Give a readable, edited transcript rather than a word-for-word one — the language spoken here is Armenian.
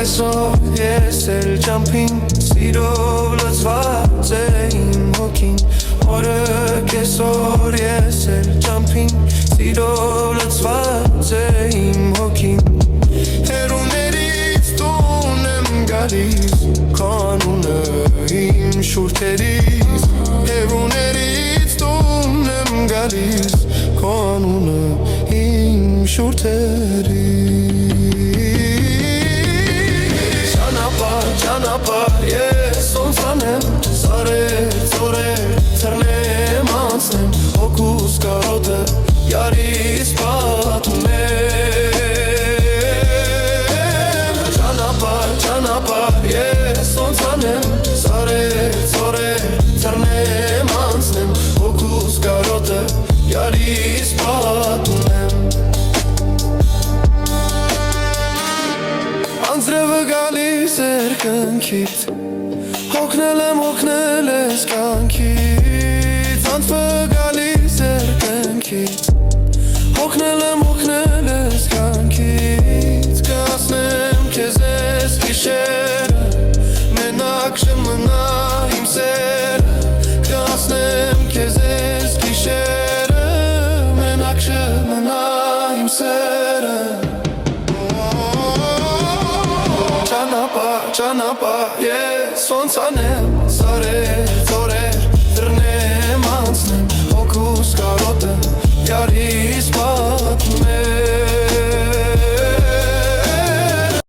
կեսով ես էլ ճամփին սիրով լցված է իմ հոգին Օրը կեսօր ես էլ ճամփին սիրով լցված է իմ հոգին Հերուներից տուն եմ գալիս քո անունը իմ շուրթերից Հերուներից տուն եմ գալիս քո անունը իմ շուրթերից Ճանապարհ ես ոնց անեմ Սարեր, ծորեր, թռնեմ անցնեմ Հոգուս կարոտը յարից պատմեմ Ճանապարհ ես ոնց անեմ Սարեր, ծորեր, թռնեմ անցնեմ Հոգուս կարոտը յարից պատմեմ Անձրևը գալիս էր կնքից Հոգնել ես կյանքից Անձրևը գալիս էր կնքից Հոգնել ես կյանքից Կհասնեմ քեզ ես գիշերը Մենակ չմնա իմ սերը Կհասնեմ քեզ ես գիշերը Մենակ չմնա իմ սերը Ճանապարհ ես ոնց անեմ